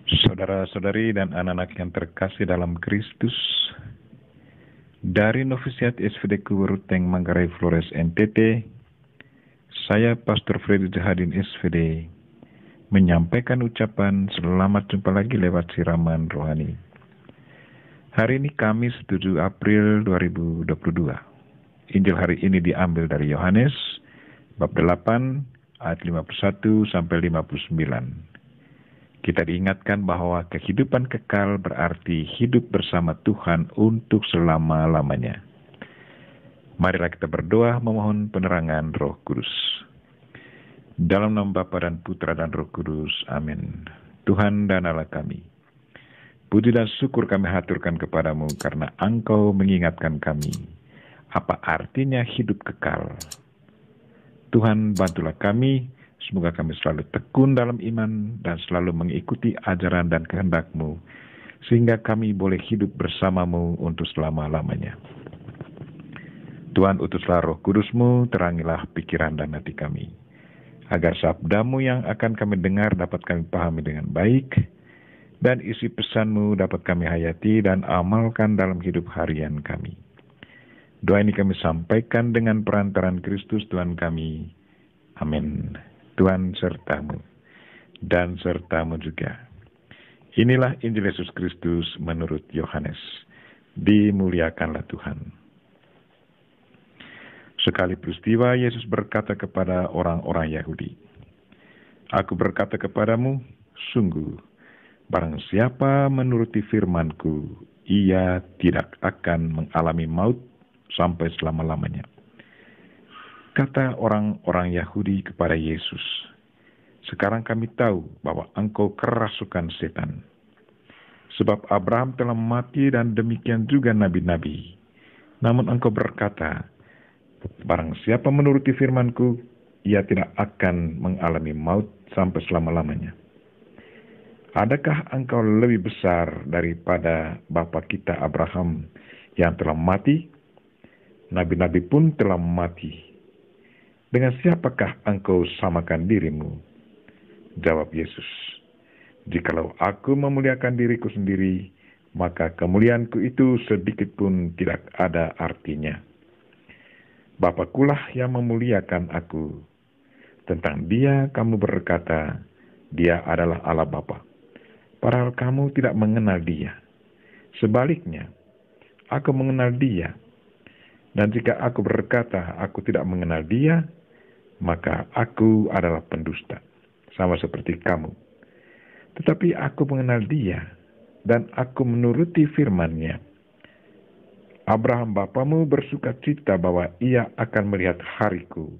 Saudara-saudari dan anak-anak yang terkasih dalam Kristus, dari Novisiat SVD Kuweruteng Manggarai Flores NTT, saya Pastor Freddy Jahadin SVD menyampaikan ucapan selamat jumpa lagi lewat siraman rohani. Hari ini Kamis 7 April 2022. Injil hari ini diambil dari Yohanes bab 8 ayat 51 sampai 59. Kita diingatkan bahwa kehidupan kekal berarti hidup bersama Tuhan untuk selama-lamanya. Marilah kita berdoa memohon penerangan Roh Kudus. Dalam nama Bapa dan Putra dan Roh Kudus, amin. Tuhan dan Allah kami, puji dan syukur kami haturkan kepadamu karena Engkau mengingatkan kami apa artinya hidup kekal. Tuhan, bantulah kami, semoga kami selalu tekun dalam iman dan selalu mengikuti ajaran dan kehendak-Mu, sehingga kami boleh hidup bersama-Mu untuk selama-lamanya. Tuhan, utuslah Roh Kudus-Mu, terangilah pikiran dan hati kami, agar sabda-Mu yang akan kami dengar dapat kami pahami dengan baik, dan isi pesan-Mu dapat kami hayati dan amalkan dalam hidup harian kami. Doa ini kami sampaikan dengan perantaran Kristus Tuhan kami. Amin. Tuhan sertamu dan sertamu juga. Inilah Injil Yesus Kristus menurut Yohanes. Dimuliakanlah Tuhan. Sekali peristiwa Yesus berkata kepada orang-orang Yahudi, "Aku berkata kepadamu, sungguh, barang siapa menuruti firman-Ku, ia tidak akan mengalami maut sampai selama-lamanya." Kata orang-orang Yahudi kepada Yesus, "Sekarang kami tahu bahwa Engkau kerasukan setan. Sebab Abraham telah mati dan demikian juga nabi-nabi. Namun Engkau berkata, barang siapa menuruti firman-Ku, ia tidak akan mengalami maut sampai selama-lamanya. Adakah Engkau lebih besar daripada bapa kita Abraham yang telah mati? Nabi-nabi pun telah mati. Dengan siapakah engkau samakan dirimu?" Jawab Yesus, "Jikalau aku memuliakan diriku sendiri, maka kemuliaanku itu sedikit pun tidak ada artinya. Bapakulah yang memuliakan aku. Tentang Dia kamu berkata, Dia adalah Allah Bapa. Padahal kamu tidak mengenal Dia. Sebaliknya, aku mengenal Dia. Dan jika aku berkata aku tidak mengenal Dia, maka aku adalah pendusta, sama seperti kamu. Tetapi aku mengenal Dia, dan aku menuruti firman-Nya. Abraham bapamu bersuka cita bahwa ia akan melihat hariku.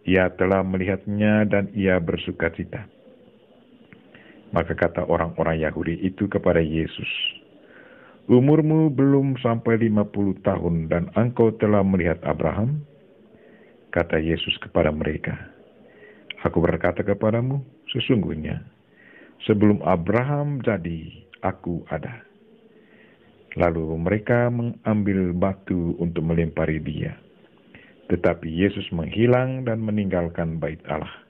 Ia telah melihatnya dan ia bersuka cita." Maka kata orang-orang Yahudi itu kepada Yesus, "Umurmu belum sampai 50 tahun dan engkau telah melihat Abraham?" Kata Yesus kepada mereka, "Aku berkata kepadamu, sesungguhnya sebelum Abraham jadi, aku ada." Lalu mereka mengambil batu untuk melempari Dia. Tetapi Yesus menghilang dan meninggalkan bait Allah.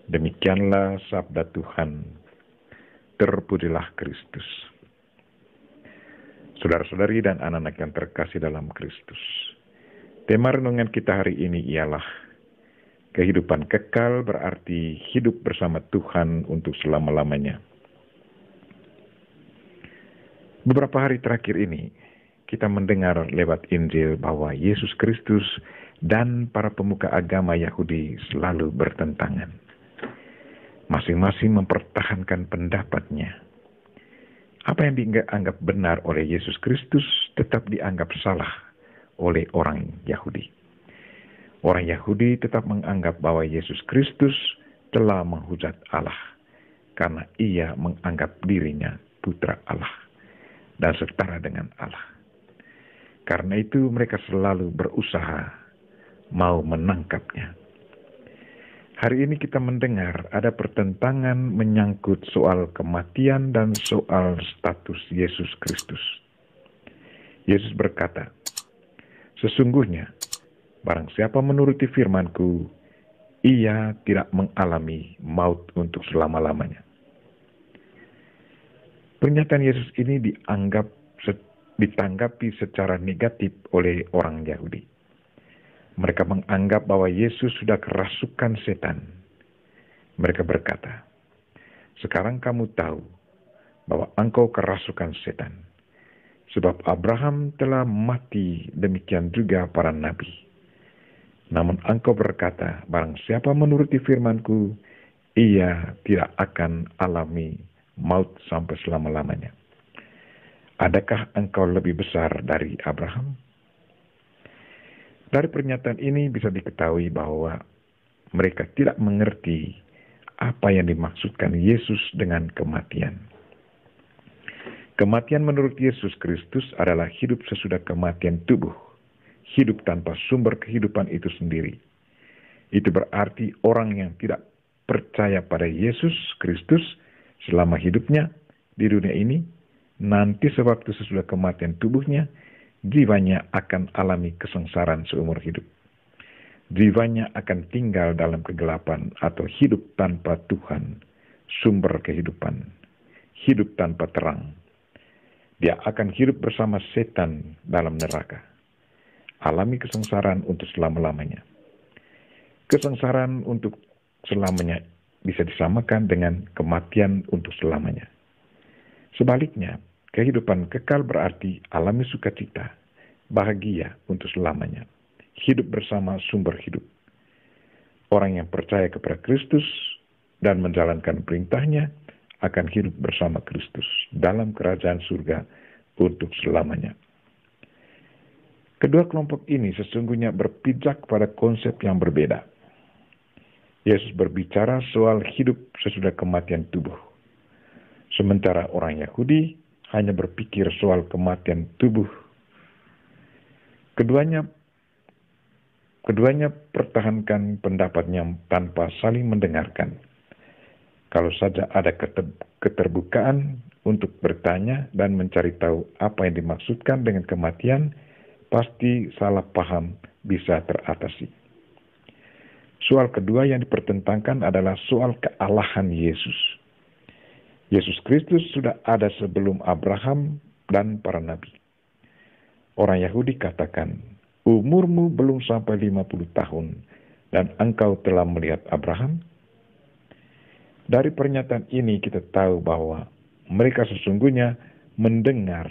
Demikianlah sabda Tuhan. Terpujilah Kristus. Saudara-saudari dan anak-anak yang terkasih dalam Kristus, tema renungan kita hari ini ialah kehidupan kekal berarti hidup bersama Tuhan untuk selama-lamanya. Beberapa hari terakhir ini, kita mendengar lewat Injil bahwa Yesus Kristus dan para pemuka agama Yahudi selalu bertentangan. Masing-masing mempertahankan pendapatnya. Apa yang dianggap benar oleh Yesus Kristus tetap dianggap salah oleh orang Yahudi. Orang Yahudi tetap menganggap bahwa Yesus Kristus telah menghujat Allah karena ia menganggap dirinya putra Allah dan setara dengan Allah. Karena itu mereka selalu berusaha mau menangkapnya. Hari ini kita mendengar ada pertentangan menyangkut soal kematian dan soal status Yesus Kristus. Yesus berkata, "Sesungguhnya, barang siapa menuruti firman-Ku, ia tidak mengalami maut untuk selama-lamanya." Pernyataan Yesus ini ditanggapi secara negatif oleh orang Yahudi. Mereka menganggap bahwa Yesus sudah kerasukan setan. Mereka berkata, "Sekarang kamu tahu bahwa engkau kerasukan setan. Sebab Abraham telah mati, demikian juga para nabi. Namun engkau berkata, barang siapa menuruti firman-Ku, ia tidak akan alami maut sampai selama-lamanya. Adakah engkau lebih besar dari Abraham?" Dari pernyataan ini bisa diketahui bahwa mereka tidak mengerti apa yang dimaksudkan Yesus dengan kematian. Kematian menurut Yesus Kristus adalah hidup sesudah kematian tubuh, hidup tanpa sumber kehidupan itu sendiri. Itu berarti orang yang tidak percaya pada Yesus Kristus selama hidupnya di dunia ini, nanti sewaktu sesudah kematian tubuhnya, jiwanya akan alami kesengsaraan seumur hidup. Jiwanya akan tinggal dalam kegelapan atau hidup tanpa Tuhan, sumber kehidupan, hidup tanpa terang. Dia akan hidup bersama setan dalam neraka, alami kesengsaraan untuk selama-lamanya. Kesengsaraan untuk selamanya bisa disamakan dengan kematian untuk selamanya. Sebaliknya, kehidupan kekal berarti alami sukacita, bahagia untuk selamanya, hidup bersama sumber hidup. Orang yang percaya kepada Kristus dan menjalankan perintahnya akan hidup bersama Kristus dalam kerajaan surga untuk selamanya. Kedua kelompok ini sesungguhnya berpijak pada konsep yang berbeda. Yesus berbicara soal hidup sesudah kematian tubuh, sementara orang Yahudi hanya berpikir soal kematian tubuh. Keduanya pertahankan pendapatnya tanpa saling mendengarkan. Kalau saja ada keterbukaan untuk bertanya dan mencari tahu apa yang dimaksudkan dengan kematian, pasti salah paham bisa teratasi. Soal kedua yang dipertentangkan adalah soal kealahan Yesus. Yesus Kristus sudah ada sebelum Abraham dan para nabi. Orang Yahudi katakan, "Umurmu belum sampai 50 tahun dan engkau telah melihat Abraham?" Dari pernyataan ini kita tahu bahwa mereka sesungguhnya mendengar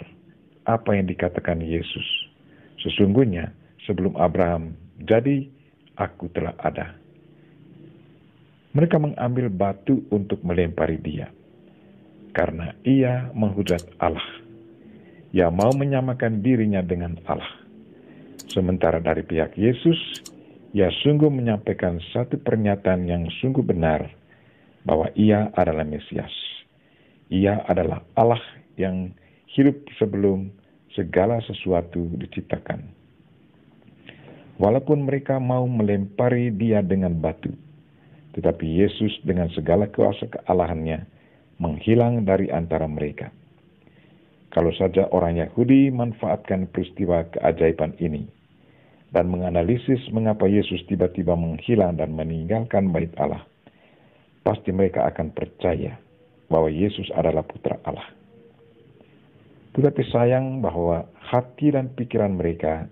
apa yang dikatakan Yesus. Sesungguhnya sebelum Abraham jadi, aku telah ada. Mereka mengambil batu untuk melempari dia, karena ia menghujat Allah. Ia mau menyamakan dirinya dengan Allah. Sementara dari pihak Yesus, ia sungguh menyampaikan satu pernyataan yang sungguh benar, bahwa ia adalah Mesias. Ia adalah Allah yang hidup sebelum segala sesuatu diciptakan. Walaupun mereka mau melempari dia dengan batu, tetapi Yesus dengan segala kuasa kealahannya menghilang dari antara mereka. Kalau saja orang Yahudi manfaatkan peristiwa keajaiban ini dan menganalisis mengapa Yesus tiba-tiba menghilang dan meninggalkan bait Allah, pasti mereka akan percaya bahwa Yesus adalah putra Allah. Tetapi sayang bahwa hati dan pikiran mereka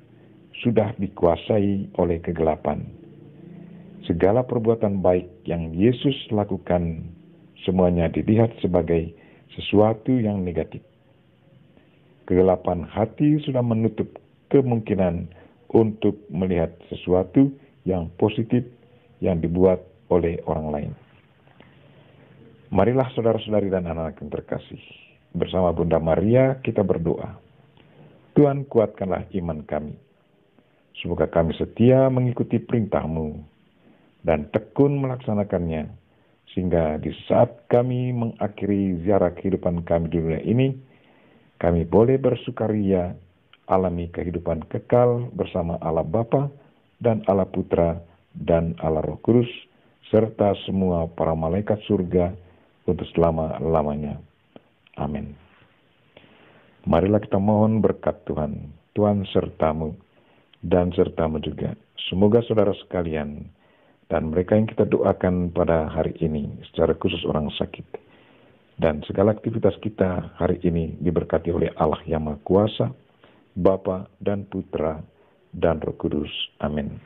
sudah dikuasai oleh kegelapan. Segala perbuatan baik yang Yesus lakukan semuanya dilihat sebagai sesuatu yang negatif. Kegelapan hati sudah menutup kemungkinan untuk melihat sesuatu yang positif yang dibuat oleh orang lain. Marilah saudara-saudari dan anak-anak yang terkasih, bersama Bunda Maria kita berdoa. Tuhan, kuatkanlah iman kami. Semoga kami setia mengikuti perintah-Mu dan tekun melaksanakannya, sehingga di saat kami mengakhiri ziarah kehidupan kami di dunia ini, kami boleh bersukaria alami kehidupan kekal bersama Allah Bapa dan Allah Putra dan Allah Roh Kudus, serta semua para malaikat surga untuk selama-lamanya. Amin. Marilah kita mohon berkat Tuhan. Tuhan sertamu dan sertamu juga. Semoga saudara sekalian dan mereka yang kita doakan pada hari ini, secara khusus orang sakit, Dan segala aktivitas kita hari ini diberkati oleh Allah yang Maha Kuasa, Bapa dan Putra dan Roh Kudus. Amin.